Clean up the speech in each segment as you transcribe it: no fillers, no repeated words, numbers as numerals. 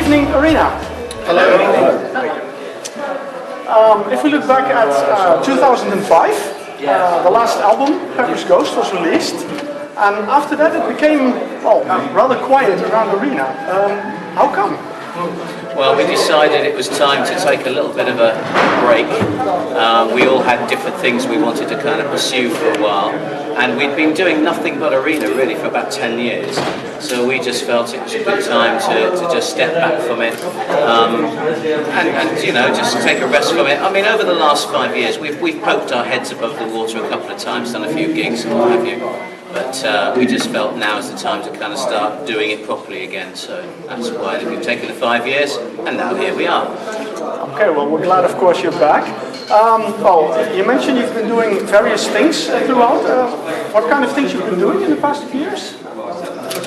evening, Arena. Hello. If we look back at 2005, the last album, Pepper's Ghost, was released. And after that it became, well, rather quiet around Arena. How come? Well, we decided it was time to take a little bit of a break. We all had different things we wanted to kind of pursue for a while, and we'd been doing nothing but Arena really for about 10 years. So we just felt it was a good time to just step back from it and you know, just take a rest from it. I mean, over the last 5 years, we've poked our heads above the water a couple of times, done a few gigs and what have you. But we just felt now is the time to kind of start doing it properly again. So that's why we've taken the 5 years, and now here we are. Okay, well, we're glad, of course, you're back. Well, you mentioned you've been doing various things throughout. What kind of things you've been doing in the past few years?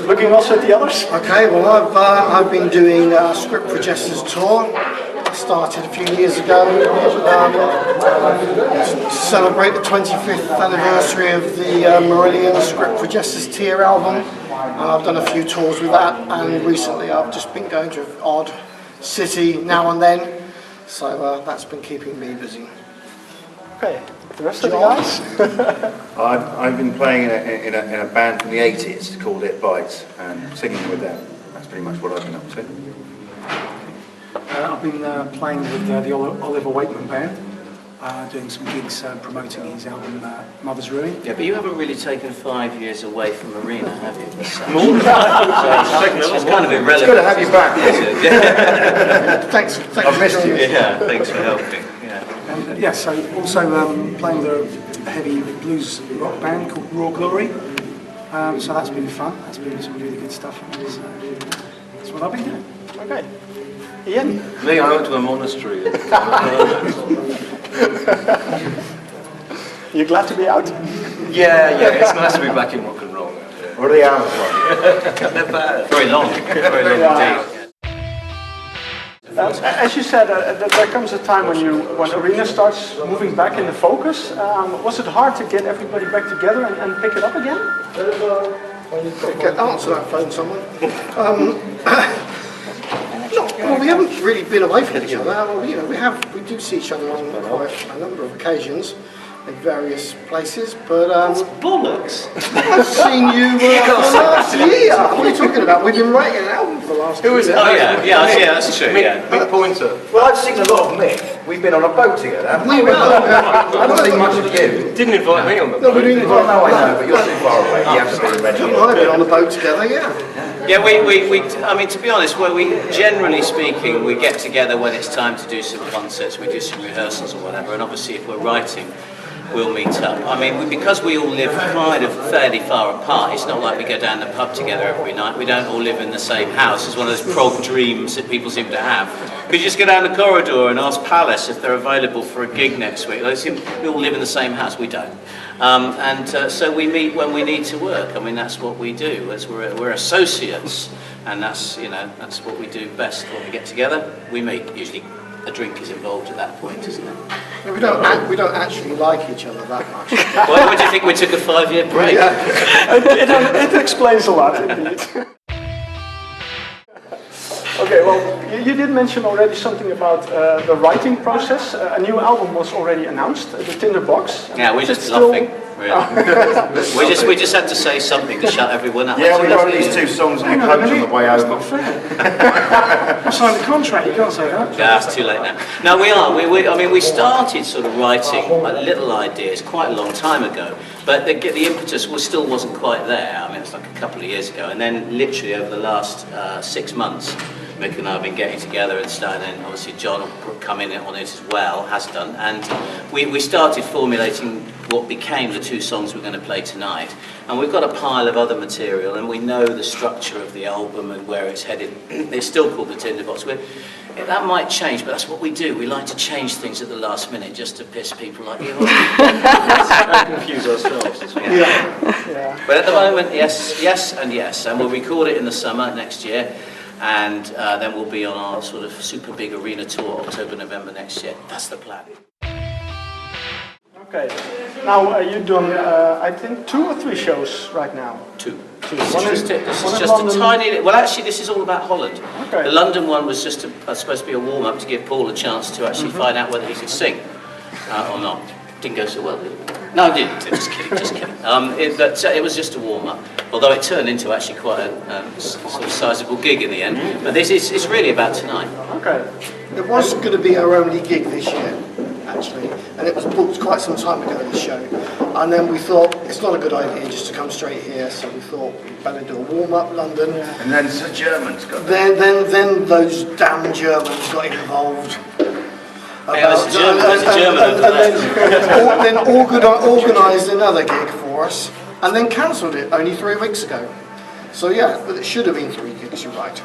Looking also at the others. Okay, well, I've been doing a Script for Jesters tour. I started a few years ago to celebrate the 25th anniversary of the Marillion Script for Jesters tier album. I've done a few tours with that, and recently I've just been going to an odd city now and then, so that's been keeping me busy. Okay, the rest of the guys? I've been playing in a band from the 80s called It Bites and singing with them. That's pretty much what I've been up to. I've been playing with the Oliver Wakeman band, doing some gigs promoting his album Mother's Ruin. Yeah, but you haven't really taken 5 years away from Arena, have you? It's kind of irrelevant. It's good to have you back. Thanks. I've missed you. Yeah, thanks for helping. Yeah. And yeah, so also playing the heavy blues rock band called Raw Glory. So that's been fun. That's been some really good stuff. So that's what I've been doing. Okay. Ian? Me, I went to a monastery. You glad to be out? Yeah, it's nice to be back in rock and roll. What are the hours like? They're bad. Very long indeed. As you said, there comes a time when Arena starts moving back into focus. Was it hard to get everybody back together and pick it up again? Answer that phone, someone. Well, we haven't really been away from each other. Well, you know, we do see each other on quite a number of occasions in various places, but Bollocks! I've seen you last year. What are you talking about? We've been writing an album for the last Who is it? Oh yeah, that's true. Yeah. Big Pointer. Well, I've seen a lot of Myth. We've been on a boat together. We will. I don't think much of you. Didn't invite me on the No, we boat. didn't Well, no, I know, but you're too far away. You haven't been ready. John and I have been on a boat together, yeah. Yeah, I mean, to be honest, generally speaking, we get together when it's time to do some concerts, we do some rehearsals or whatever, and obviously if we're writing, we'll meet up. I mean, because we all live kind of fairly far apart, it's not like we go down the pub together every night. We don't all live in the same house. It's one of those prog dreams that people seem to have. You just go down the corridor and ask Palace if they're available for a gig next week. We all live in the same house. We don't. So we meet when we need to work. I mean, that's what we do. We're associates, and that's what we do best when we get together. We meet. Usually, a drink is involved at that point, isn't it? We don't actually like each other that much. Why would you think we took a 5-year break? It explains a lot, indeed. Okay, well, you did mention already something about the writing process. A new album was already announced, the Tinderbox. Yeah, we're just bluffing. Really. we just had to say something to shut everyone up. Yeah, we got these 2 songs in the coach on the way over. I signed the contract, you can't say that. Yeah, it's too late now. No, we are. I mean, we started sort of writing little ideas quite a long time ago, but the impetus still wasn't quite there. I mean, it's like a couple of years ago, and then literally over the last 6 months, Mick and I have been getting together and starting, and obviously John will come in on it as well, has done, and we started formulating what became the 2 songs we're going to play tonight. And we've got a pile of other material, and we know the structure of the album and where it's headed. It's still called the Tinderbox. That might change, but that's what we do. We like to change things at the last minute just to piss people like you off. Confuse ourselves as well. Yeah. But at the moment, yes, and we'll record it in the summer next year. And then we'll be on our sort of super big arena tour, October, November next year. That's the plan. Okay. Now you've done, I think, 2 or 3 shows right now. 2. This One is in- this one is in just London. a tiny. Well, actually, this is all about Holland. Okay. The London one was just supposed to be a warm up to give Paul a chance to actually find out whether he could sing or not. Didn't go so well, did it? No, I didn't. Just kidding, just kidding. But it was just a warm up. Although it turned into actually quite a sort of sizable gig in the end. But it's really about tonight. Okay. It was going to be our only gig this year, actually, and it was booked quite some time ago, this show. And then we thought, it's not a good idea just to come straight here, so we thought we'd better do a warm-up London. And then the Germans got there. Then those damn Germans got involved. Yeah, there's a German over there. Then organised another gig for us, and then cancelled it only 3 weeks ago. So yeah, but it should have been 3 gigs, you're right.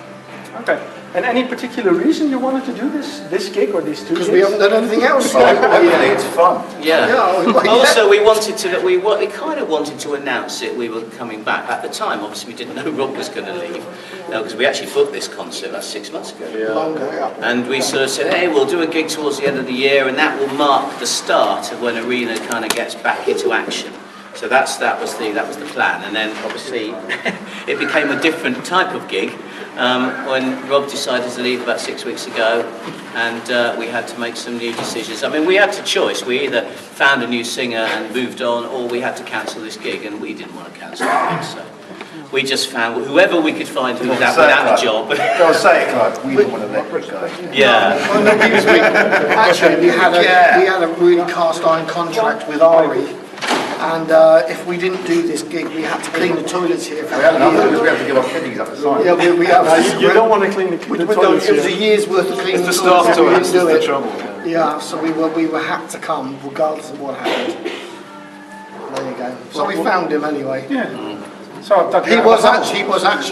Okay. And any particular reason you wanted to do this gig or these two gigs? Because we haven't done anything else. Hopefully it's fun. Yeah. Yeah. Also, we wanted to. We kind of wanted to announce it. We were coming back at the time. Obviously, we didn't know Rob was going to leave because we actually booked this concert about 6 months ago. Longer, yeah. And we sort of said, hey, we'll do a gig towards the end of the year, and that will mark the start of when Arena kind of gets back into action. So that was the plan. And then obviously it became a different type of gig when Rob decided to leave about 6 weeks ago, and we had to make some new decisions. I mean, we had a choice. We either found a new singer and moved on, or we had to cancel this gig, and we didn't want to cancel the gig. So we just found whoever we could find who was without a job. Go on, say it, Clive. We don't want to let this go. Yeah. Actually, we had a really cast iron contract with Ari, and if we didn't do this gig, we had to clean the toilets here for We had a enough year. because we have to give our kidneys up the side. Yeah, we have. You don't want to clean the toilets It was a here. year's worth of cleaning. It's the toilets, staff so we toilets didn't that's do the it. trouble. Yeah, so we were had to come regardless of what happened. There you go. So we found him anyway. Yeah. So that He was actually.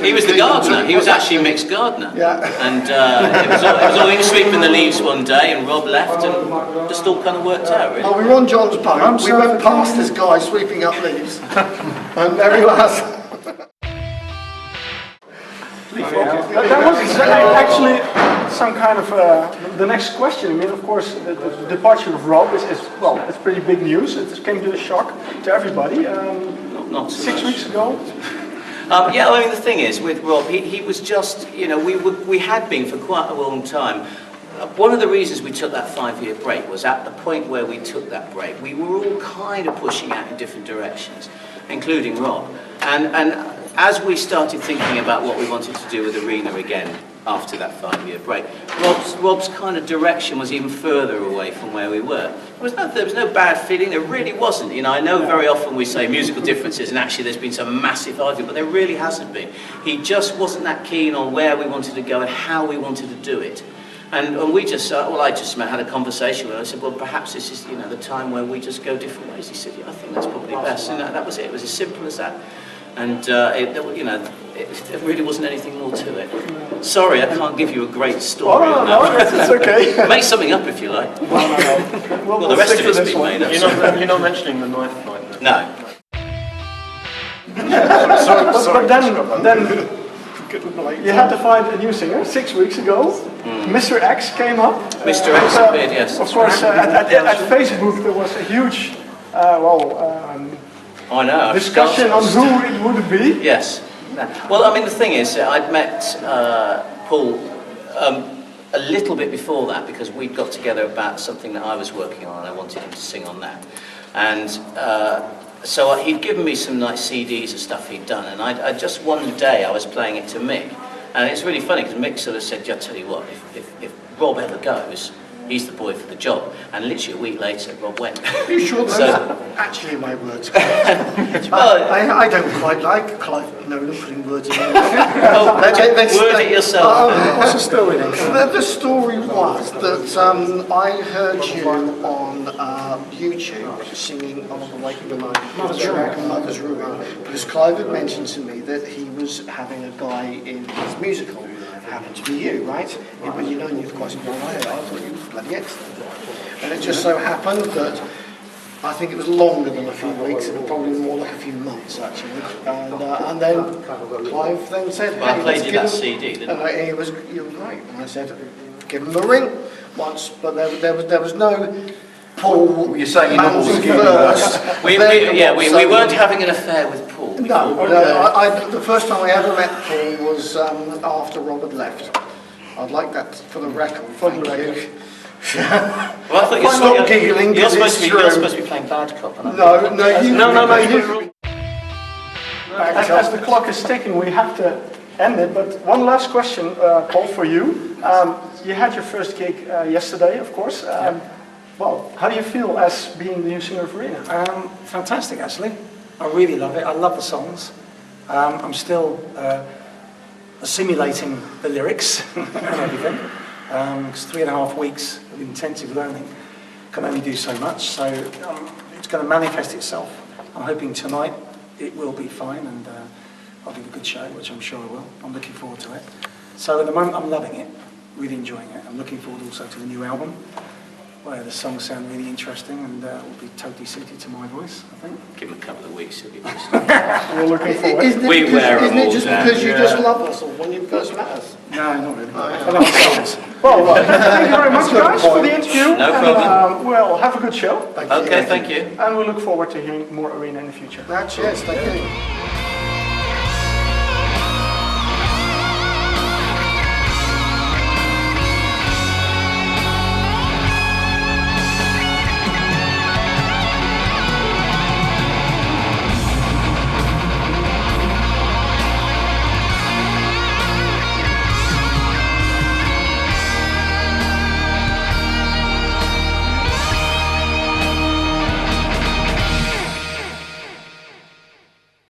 He was the gardener. He was actually Mick's gardener. Yeah. And it was all he was sweeping the leaves one day, and Rob left, and just all kind of worked out, really. Oh, we were on John's boat. We went past this guy sweeping up leaves, and there he was. That was actually some kind of the next question. I mean, of course, the departure of Rob is well, it's pretty big news. It came to a shock to everybody. Not so 6 much. weeks ago. Yeah, I mean, the thing is, with Rob, he was just, you know, we had been for quite a long time. One of the reasons we took that 5-year break was at the point where we took that break, we were all kind of pushing out in different directions, including Rob. And as we started thinking about what we wanted to do with Arena again after that 5-year break, Rob's kind of direction was even further away from where we were. There was no bad feeling, there really wasn't. You know, I know very often we say musical differences, and actually there's been some massive argument, but there really hasn't been. He just wasn't that keen on where we wanted to go and how we wanted to do it. And we just, I just had a conversation with him. I said, well, perhaps this is, you know, the time where we just go different ways. He said, yeah, I think that's probably best. And that was it. It was as simple as that. And, you know, it really wasn't anything more to it. Sorry, I can't give you a great story on that. It's okay. Make something up if you like. Well, Well, the rest stick of to it's this been one. made up. You're not mentioning the knife fight. No. But then you had to find a new singer 6 weeks ago. Mr. X came up. Mr. X appeared, yes. Of course, at Facebook there was a huge, I know. I've discussion on started- who it would be. Yes. Well, I mean, the thing is, I'd met Paul a little bit before that because we'd got together about something that I was working on and I wanted him to sing on that. And so he'd given me some nice CDs of stuff he'd done, and I just one day I was playing it to Mick. And it's really funny because Mick sort of said, yeah, I'll tell you what, if Rob ever goes, he's the boy for the job. And literally a week later, Rob went. Are you sure those So- are actually my words? Well, I don't quite like Clive Nolan putting words in my oh, word it yourself. What's the story then? The story was that I heard you on YouTube singing On the Wake of the Night, Mother's Ruin, because Clive had mentioned to me that he was having a guy in his musical. Happened to be you, right? When you know you for quite some time, I thought you were bloody excellent. And it just so happened that I think it was longer than a few weeks, it was probably more like a few months actually. And then Clive then said, Well, I hey, played let's you give that him, CD, didn't and I? he was, you were right. And I said, give him a ring once, but there was no Paul. You're saying you're not all Manson skinny, first. We then weren't having an affair with Paul. No, the first time I ever met Paul was after Robert left. I'd like that for the record. Thank you. Well, I thought Stop giggling, you're 'cause supposed it's to be, you're true. supposed to be playing bad cop. And No, you. As the clock is ticking, we have to end it. But one last question, Paul, for you. You had your first gig yesterday, of course. Well, how do you feel as being the new singer of Arena? Fantastic, actually. I really love it. I love the songs. I'm still assimilating the lyrics and everything. Because 3.5 weeks of intensive learning can only do so much. So it's going to manifest itself. I'm hoping tonight it will be fine, and I'll give a good show, which I'm sure I will. I'm looking forward to it. So at the moment, I'm loving it, really enjoying it. I'm looking forward also to the new album, where the songs sound really interesting and will be totally suited to my voice, I think. give him a couple of weeks, he'll be We're looking forward. Isn't We wear them isn't it all just down. because you just love us, or when you first met us? No, not really. I love the songs. Well, thank you very much, guys, for the interview. No problem. And, well, have a good show. Okay, thank you. And we look forward to hearing more Arena in the future. Cheers, thank you.